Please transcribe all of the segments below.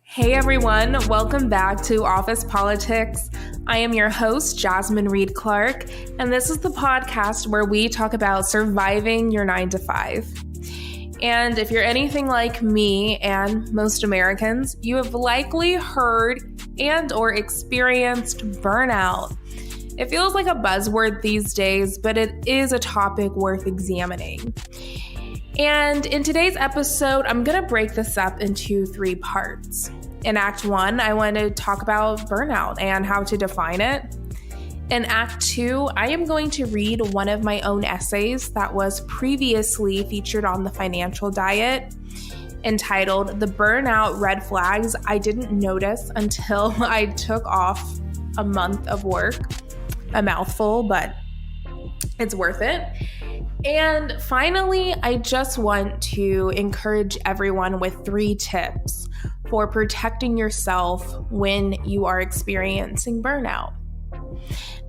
Hey everyone, welcome back to Office Politics. I am your host, Jasmine Reed Clark, and this is the podcast where we talk about surviving your 9 to 5. And if you're anything like me and most Americans, you have likely heard and or experienced burnout. It feels like a buzzword these days, but it is a topic worth examining. And in today's episode, I'm going to break this up into 3 parts. In Act 1, I want to talk about burnout and how to define it. In Act 2, I am going to read one of my own essays that was previously featured on the Financial Diet, entitled "The Burnout Red Flags I Didn't Notice Until I Took Off a Month of Work." A mouthful, but it's worth it. And finally, I just want to encourage everyone with 3 tips for protecting yourself when you are experiencing burnout.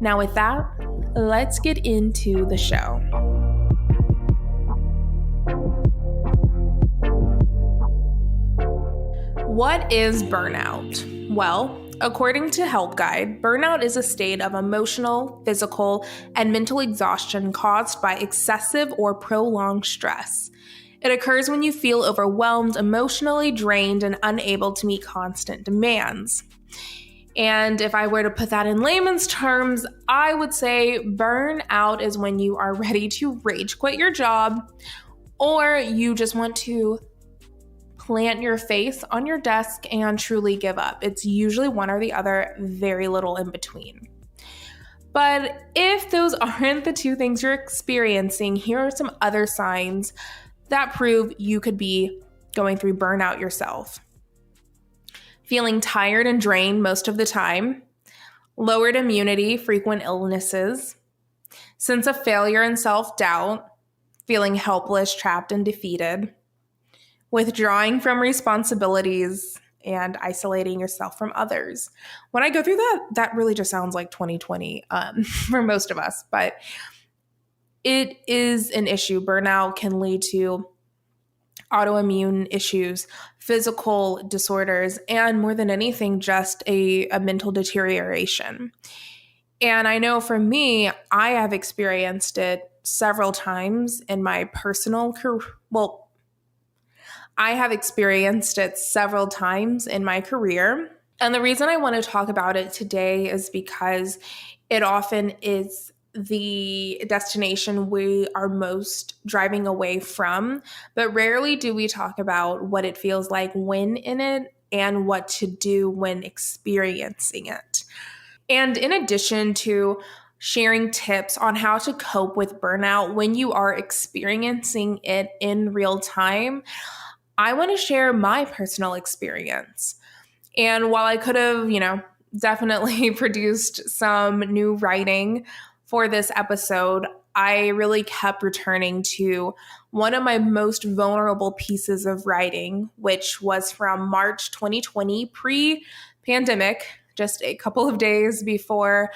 Now with that, let's get into the show. What is burnout? Well, according to Help Guide, burnout is a state of emotional, physical, and mental exhaustion caused by excessive or prolonged stress. It occurs when you feel overwhelmed, emotionally drained, and unable to meet constant demands. And if I were to put that in layman's terms, I would say burnout is when you are ready to rage quit your job, or you just want to plant your face on your desk and truly give up. It's usually one or the other, very little in between. But if those aren't the 2 things you're experiencing, here are some other signs that prove you could be going through burnout yourself. Feeling tired and drained most of the time, lowered immunity, frequent illnesses, sense of failure and self-doubt, feeling helpless, trapped, and defeated, withdrawing from responsibilities, and isolating yourself from others. When I go through that really just sounds like 2020 for most of us, but it is an issue. Burnout can lead to autoimmune issues, physical disorders, and more than anything, just a mental deterioration. And I know for me, I have experienced it several times in my personal career. Well, I have experienced it several times in my career. And the reason I want to talk about it today is because it often is the destination we are most driving away from, but rarely do we talk about what it feels like when in it and what to do when experiencing it. And in addition to sharing tips on how to cope with burnout when you are experiencing it in real time, I want to share my personal experience. And while I could have, definitely produced some new writing for this episode, I really kept returning to one of my most vulnerable pieces of writing, which was from March 2020, pre-pandemic, just a couple of days before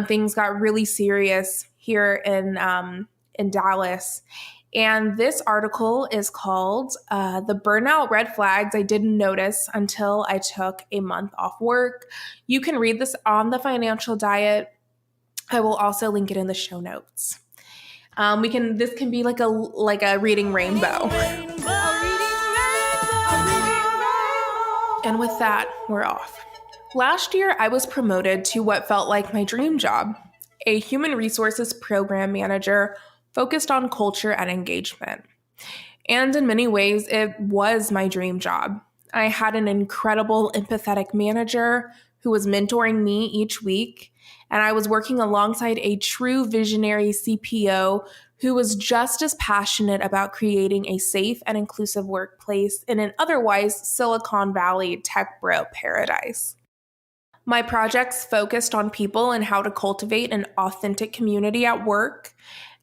things got really serious here in Dallas. And this article is called "The Burnout Red Flags I Didn't Notice Until I Took a Month Off Work." You can read this on the Financial Diet. I will also link it in the show notes. This can be like a reading rainbow. And with that, we're off. Last year, I was promoted to what felt like my dream job, a human resources program manager focused on culture and engagement. And in many ways, it was my dream job. I had an incredible, empathetic manager who was mentoring me each week, and I was working alongside a true visionary CPO who was just as passionate about creating a safe and inclusive workplace in an otherwise Silicon Valley tech bro paradise. My projects focused on people and how to cultivate an authentic community at work,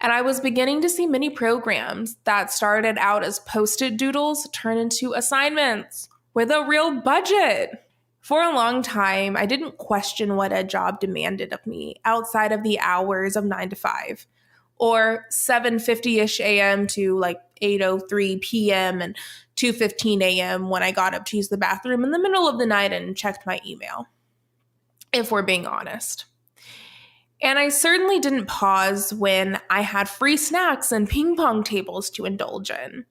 and I was beginning to see many programs that started out as Post-it doodles turn into assignments with a real budget. For a long time, I didn't question what a job demanded of me outside of the hours of 9 to 5. or 7:50ish a.m. to like 8:03 p.m. and 2:15 a.m. when I got up to use the bathroom in the middle of the night and checked my email, if we're being honest. And I certainly didn't pause when I had free snacks and ping pong tables to indulge in.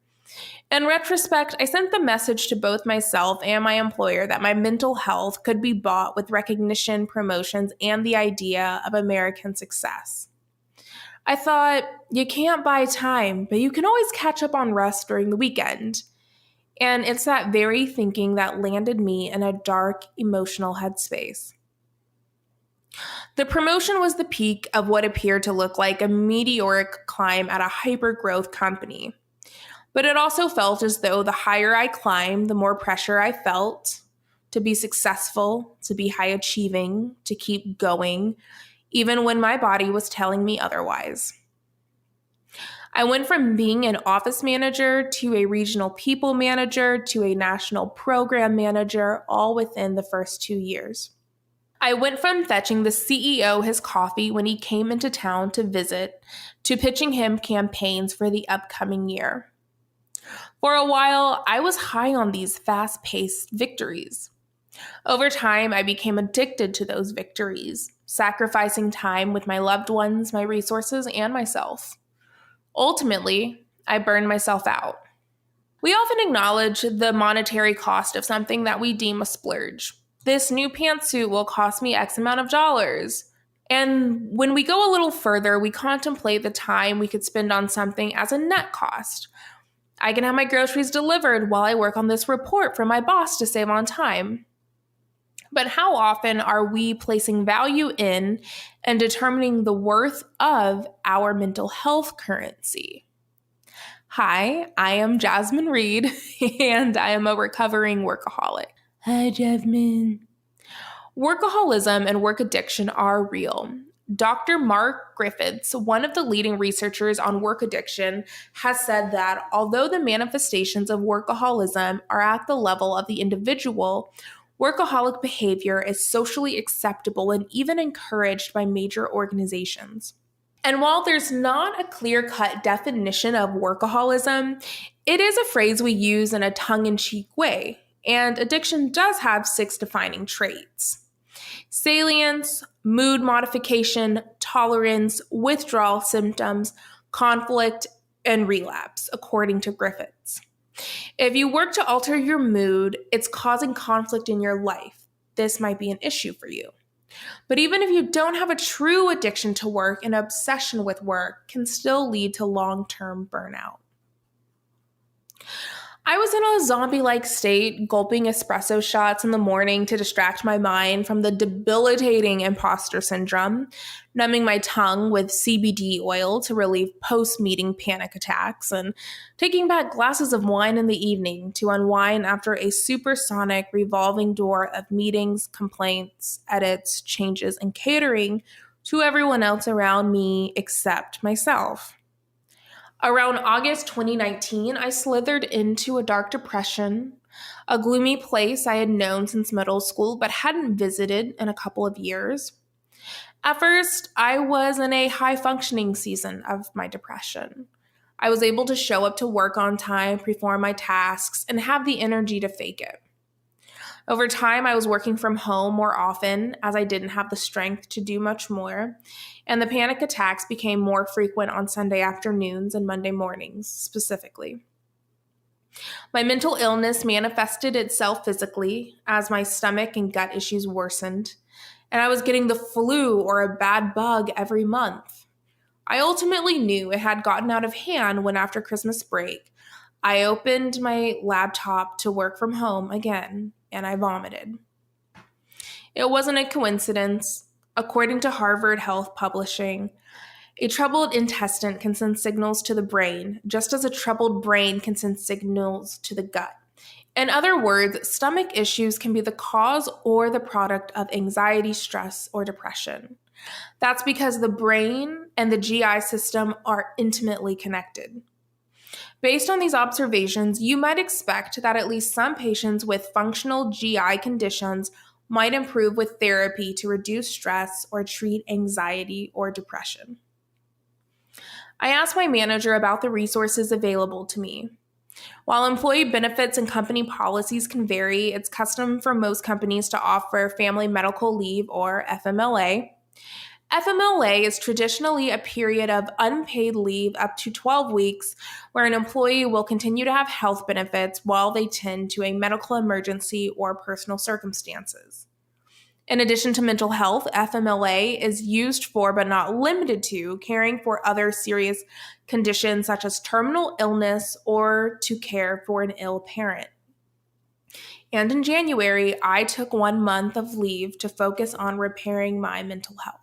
In retrospect, I sent the message to both myself and my employer that my mental health could be bought with recognition, promotions, and the idea of American success. I thought, you can't buy time, but you can always catch up on rest during the weekend. And it's that very thinking that landed me in a dark, emotional headspace. The promotion was the peak of what appeared to look like a meteoric climb at a hyper-growth company. But it also felt as though the higher I climbed, the more pressure I felt to be successful, to be high achieving, to keep going, even when my body was telling me otherwise. I went from being an office manager to a regional people manager to a national program manager, all within the first 2 years. I went from fetching the CEO his coffee when he came into town to visit to pitching him campaigns for the upcoming year. For a while, I was high on these fast-paced victories. Over time, I became addicted to those victories, sacrificing time with my loved ones, my resources, and myself. Ultimately, I burned myself out. We often acknowledge the monetary cost of something that we deem a splurge. This new pantsuit will cost me X amount of dollars. And when we go a little further, we contemplate the time we could spend on something as a net cost. I can have my groceries delivered while I work on this report for my boss to save on time. But how often are we placing value in and determining the worth of our mental health currency? Hi, I am Jasmine Reed, and I am a recovering workaholic. Hi, Jasmine. Workaholism and work addiction are real. Dr. Mark Griffiths, one of the leading researchers on work addiction, has said that although the manifestations of workaholism are at the level of the individual, workaholic behavior is socially acceptable and even encouraged by major organizations. And while there's not a clear-cut definition of workaholism, it is a phrase we use in a tongue-in-cheek way, and addiction does have 6 defining traits: salience, mood modification, tolerance, withdrawal symptoms, conflict, and relapse, according to Griffiths. If you work to alter your mood, it's causing conflict in your life. This might be an issue for you. But even if you don't have a true addiction to work, an obsession with work can still lead to long-term burnout. I was in a zombie-like state, gulping espresso shots in the morning to distract my mind from the debilitating imposter syndrome, numbing my tongue with CBD oil to relieve post-meeting panic attacks, and taking back glasses of wine in the evening to unwind after a supersonic revolving door of meetings, complaints, edits, changes, and catering to everyone else around me except myself. Around August 2019, I slithered into a dark depression, a gloomy place I had known since middle school but hadn't visited in a couple of years. At first, I was in a high-functioning season of my depression. I was able to show up to work on time, perform my tasks, and have the energy to fake it. Over time, I was working from home more often as I didn't have the strength to do much more, and the panic attacks became more frequent on Sunday afternoons and Monday mornings, specifically. My mental illness manifested itself physically as my stomach and gut issues worsened, and I was getting the flu or a bad bug every month. I ultimately knew it had gotten out of hand when, after Christmas break, I opened my laptop to work from home again, and I vomited. It wasn't a coincidence. According to Harvard Health Publishing, a troubled intestine can send signals to the brain, just as a troubled brain can send signals to the gut. In other words, stomach issues can be the cause or the product of anxiety, stress, or depression. That's because the brain and the GI system are intimately connected. Based on these observations, you might expect that at least some patients with functional GI conditions might improve with therapy to reduce stress or treat anxiety or depression. I asked my manager about the resources available to me. While employee benefits and company policies can vary, it's custom for most companies to offer family medical leave or FMLA. FMLA is traditionally a period of unpaid leave up to 12 weeks where an employee will continue to have health benefits while they tend to a medical emergency or personal circumstances. In addition to mental health, FMLA is used for, but not limited to, caring for other serious conditions such as terminal illness or to care for an ill parent. And in January, I took 1 month of leave to focus on repairing my mental health.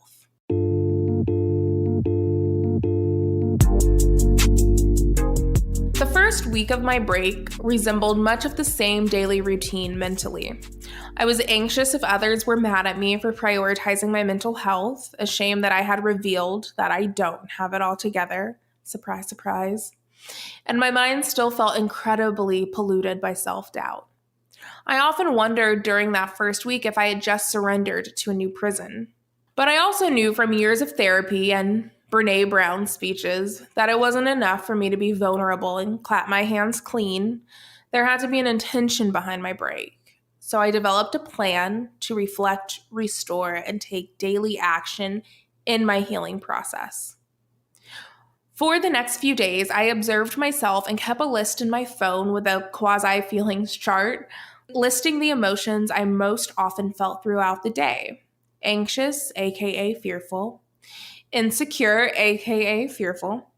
The first week of my break resembled much of the same daily routine mentally. I was anxious if others were mad at me for prioritizing my mental health, ashamed that I had revealed that I don't have it all together. Surprise, surprise. And my mind still felt incredibly polluted by self-doubt. I often wondered during that first week if I had just surrendered to a new prison. But I also knew from years of therapy and Brene Brown's speeches that it wasn't enough for me to be vulnerable and clap my hands clean. There had to be an intention behind my break. So I developed a plan to reflect, restore, and take daily action in my healing process. For the next few days, I observed myself and kept a list in my phone with a quasi-feelings chart, listing the emotions I most often felt throughout the day. Anxious, aka fearful. Insecure, aka fearful.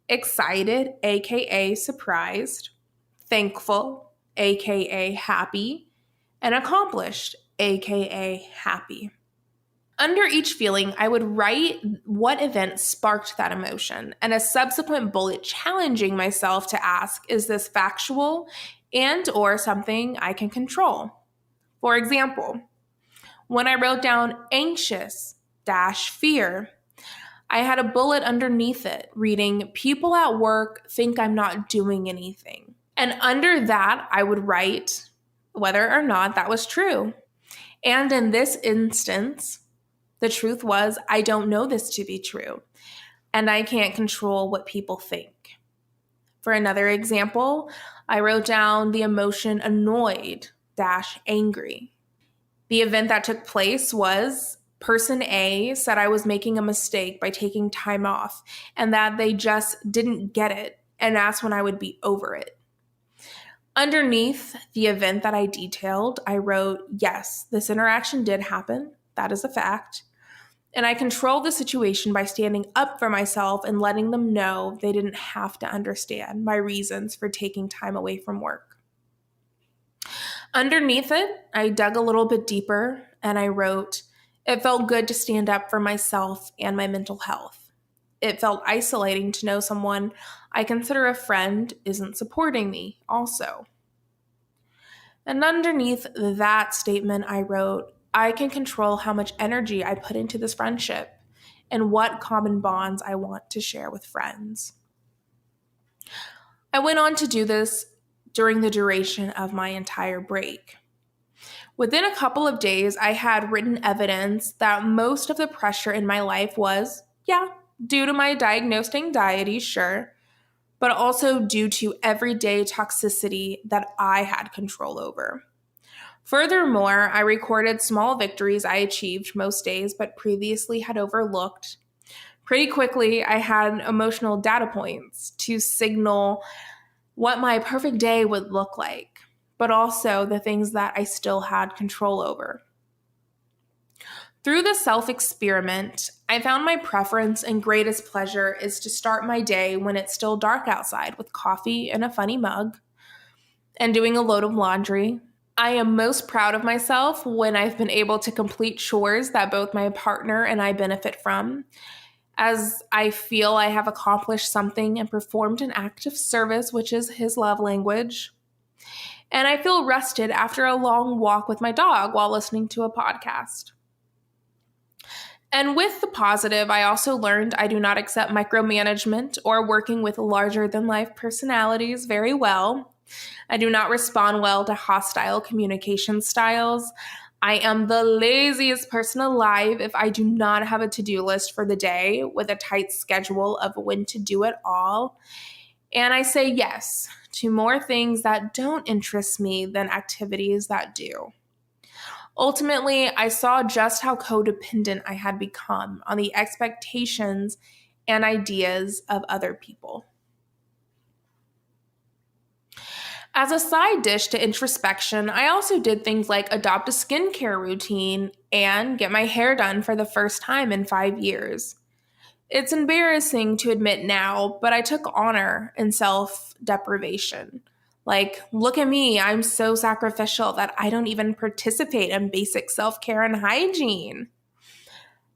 Excited, aka surprised. Thankful, aka happy. And accomplished, aka happy. Under each feeling, I would write what event sparked that emotion and a subsequent bullet challenging myself to ask, is this factual and or something I can control? For example, when I wrote down anxious - fear, I had a bullet underneath it reading, people at work think I'm not doing anything. And under that, I would write whether or not that was true. And in this instance, the truth was, I don't know this to be true, and I can't control what people think. For another example, I wrote down the emotion annoyed - angry. The event that took place was person A said I was making a mistake by taking time off and that they just didn't get it and asked when I would be over it. Underneath the event that I detailed, I wrote, yes, this interaction did happen. That is a fact. And I controlled the situation by standing up for myself and letting them know they didn't have to understand my reasons for taking time away from work. Underneath it, I dug a little bit deeper and I wrote, it felt good to stand up for myself and my mental health. It felt isolating to know someone I consider a friend isn't supporting me also. And underneath that statement, I wrote, I can control how much energy I put into this friendship and what common bonds I want to share with friends. I went on to do this during the duration of my entire break. Within a couple of days, I had written evidence that most of the pressure in my life was, due to my diagnosed anxiety, sure, but also due to everyday toxicity that I had control over. Furthermore, I recorded small victories I achieved most days but previously had overlooked. Pretty quickly, I had emotional data points to signal what my perfect day would look like, but also the things that I still had control over. Through the self-experiment, I found my preference and greatest pleasure is to start my day when it's still dark outside with coffee in a funny mug and doing a load of laundry. I am most proud of myself when I've been able to complete chores that both my partner and I benefit from, as I feel I have accomplished something and performed an act of service, which is his love language. And I feel rested after a long walk with my dog while listening to a podcast. And with the positive, I also learned I do not accept micromanagement or working with larger-than-life personalities very well. I do not respond well to hostile communication styles. I am the laziest person alive if I do not have a to-do list for the day with a tight schedule of when to do it all. And I say yes to more things that don't interest me than activities that do. Ultimately, I saw just how codependent I had become on the expectations and ideas of other people. As a side dish to introspection, I also did things like adopt a skincare routine and get my hair done for the first time in 5 years. It's embarrassing to admit now, but I took honor in self deprivation. Like, look at me, I'm so sacrificial that I don't even participate in basic self care and hygiene.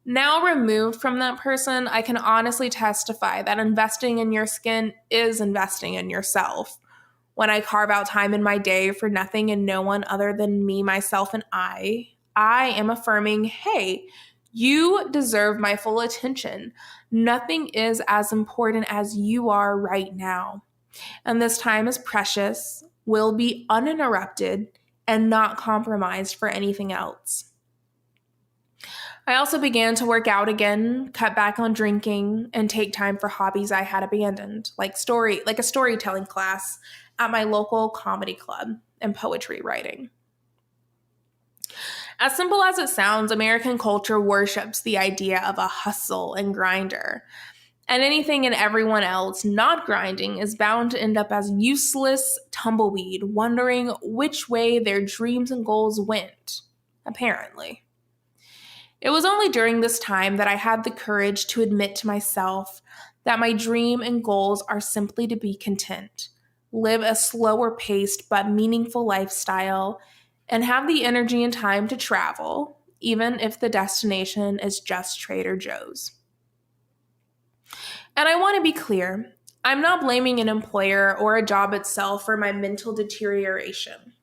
Now, removed from that person, I can honestly testify that investing in your skin is investing in yourself. When I carve out time in my day for nothing and no one other than me, myself, and I am affirming, hey, you deserve my full attention. Nothing is as important as you are right now. And this time is precious, will be uninterrupted, and not compromised for anything else. I also began to work out again, cut back on drinking, and take time for hobbies I had abandoned, like a storytelling class at my local comedy club and poetry writing. As simple as it sounds, American culture worships the idea of a hustle and grinder. And anything and everyone else not grinding is bound to end up as useless tumbleweed, wondering which way their dreams and goals went, apparently. It was only during this time that I had the courage to admit to myself that my dream and goals are simply to be content, live a slower paced but meaningful lifestyle, and have the energy and time to travel, even if the destination is just Trader Joe's. And I want to be clear, I'm not blaming an employer or a job itself for my mental deterioration.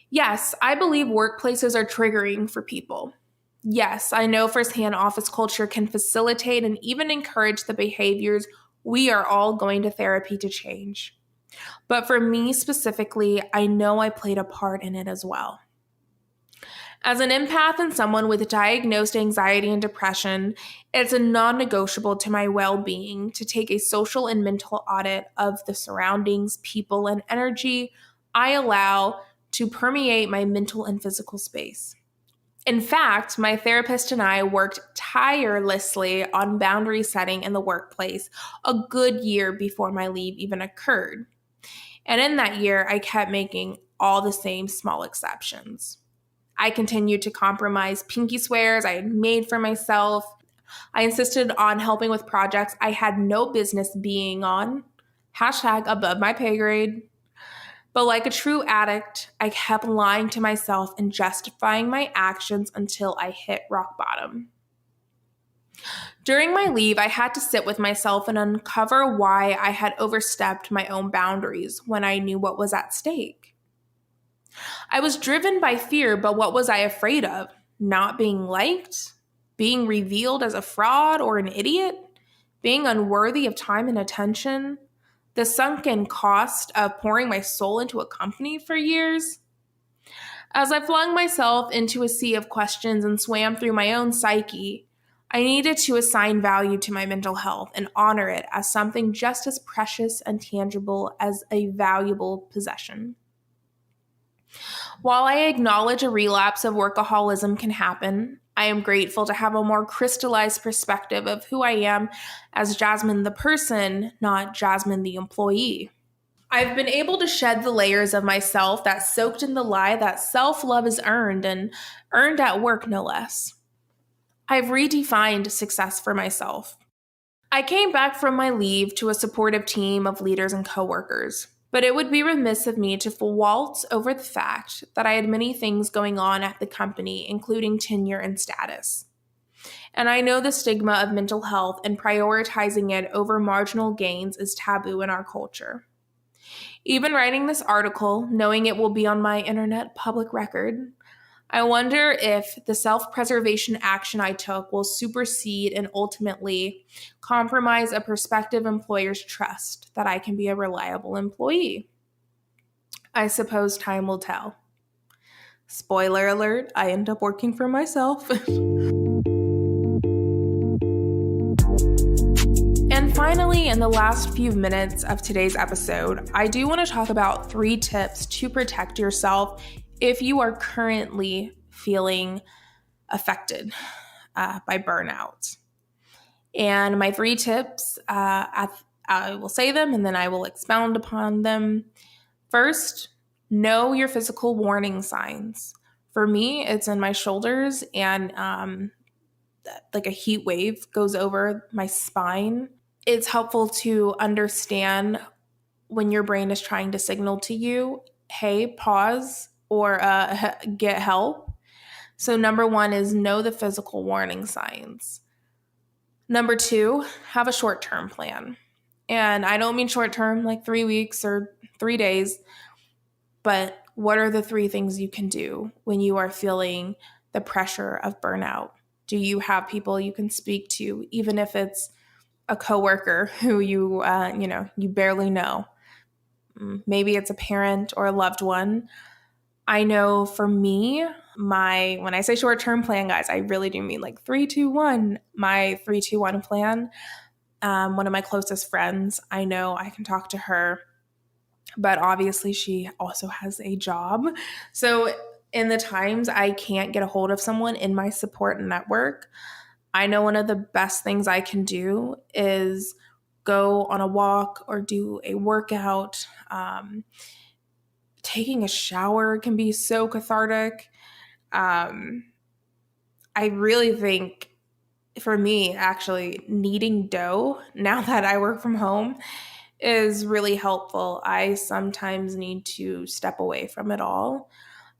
Yes, I believe workplaces are triggering for people. Yes, I know firsthand office culture can facilitate and even encourage the behaviors we are all going to therapy to change. But for me specifically, I know I played a part in it as well. As an empath and someone with diagnosed anxiety and depression, it's a non negotiable to my well being to take a social and mental audit of the surroundings, people, and energy I allow to permeate my mental and physical space. In fact, my therapist and I worked tirelessly on boundary setting in the workplace a good year before my leave even occurred. And in that year, I kept making all the same small exceptions. I continued to compromise pinky swears I had made for myself. I insisted on helping with projects I had no business being on. Hashtag above my pay grade. But like a true addict, I kept lying to myself and justifying my actions until I hit rock bottom. During my leave, I had to sit with myself and uncover why I had overstepped my own boundaries when I knew what was at stake. I was driven by fear, but what was I afraid of? Not being liked? Being revealed as a fraud or an idiot? Being unworthy of time and attention? The sunken cost of pouring my soul into a company for years? As I flung myself into a sea of questions and swam through my own psyche, I needed to assign value to my mental health and honor it as something just as precious and tangible as a valuable possession. While I acknowledge a relapse of workaholism can happen, I am grateful to have a more crystallized perspective of who I am as Jasmine the person, not Jasmine the employee. I've been able to shed the layers of myself that soaked in the lie that self-love is earned, and earned at work no less. I've redefined success for myself. I came back from my leave to a supportive team of leaders and coworkers, but it would be remiss of me to waltz over the fact that I had many things going on at the company, including tenure and status. And I know the stigma of mental health and prioritizing it over marginal gains is taboo in our culture. Even writing this article, knowing it will be on my internet public record, I wonder if the self-preservation action I took will supersede and ultimately compromise a prospective employer's trust that I can be a reliable employee. I suppose time will tell. Spoiler alert, I end up working for myself. And finally, in the last few minutes of today's episode, I do want to talk about 3 tips to protect yourself if you are currently feeling affected by burnout. And my 3 tips, I will say them and then I will expound upon them. First, know your physical warning signs. For me, it's in my shoulders and like a heat wave goes over my spine. It's helpful to understand when your brain is trying to signal to you, hey, pause or get help. So, number 1 is know the physical warning signs. Number 2, have a short-term plan. And I don't mean short-term like 3 weeks or 3 days, but what are the 3 things you can do when you are feeling the pressure of burnout? Do you have people you can speak to, even if it's a coworker who you barely know? Maybe it's a parent or a loved one. I know for me, when I say short-term plan, guys, I really do mean like 3-2-1. My 3-2-1 plan. One of my closest friends, I know I can talk to her, but obviously she also has a job. So in the times I can't get a hold of someone in my support network, I know one of the best things I can do is go on a walk or do a workout. Taking a shower can be so cathartic. I really think for me, actually, kneading dough, now that I work from home, is really helpful. I sometimes need to step away from it all.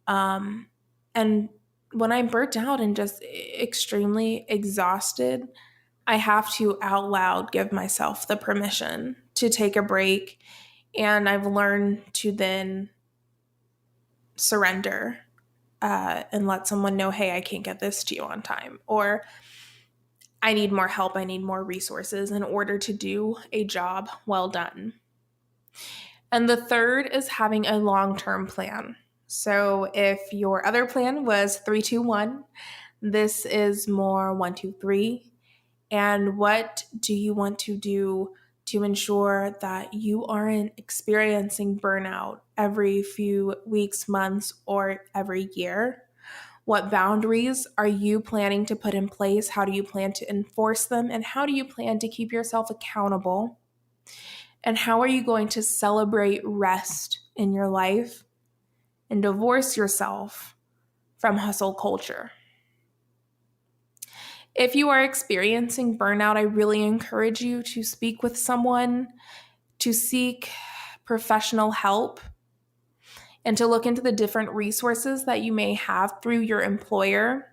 And when I'm burnt out and just extremely exhausted, I have to out loud give myself the permission to take a break. And I've learned to then surrender and let someone know, hey, I can't get this to you on time. Or I need more help. I need more resources in order to do a job well done. And the third is having a long-term plan. So if your other plan was 3-2-1, this is more 1-2-3. And what do you want to do to ensure that you aren't experiencing burnout every few weeks, months, or every year? What boundaries are you planning to put in place? How do you plan to enforce them? And how do you plan to keep yourself accountable? And how are you going to celebrate rest in your life and divorce yourself from hustle culture? If you are experiencing burnout, I really encourage you to speak with someone, to seek professional help, and to look into the different resources that you may have through your employer.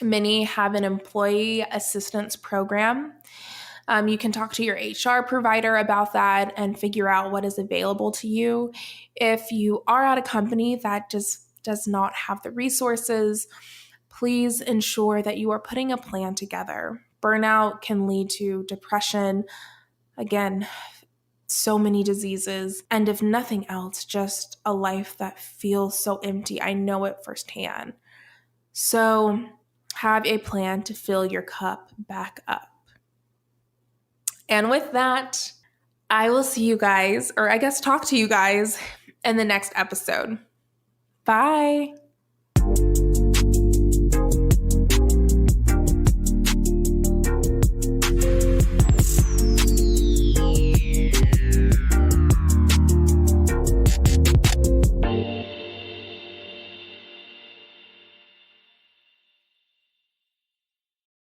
Many have an employee assistance program. You can talk to your HR provider about that and figure out what is available to you. If you are at a company that just does not have the resources, please ensure that you are putting a plan together. Burnout can lead to depression, again, so many diseases, and if nothing else, just a life that feels so empty. I know it firsthand. So have a plan to fill your cup back up. And with that, I will see you guys, or I guess talk to you guys in the next episode. Bye.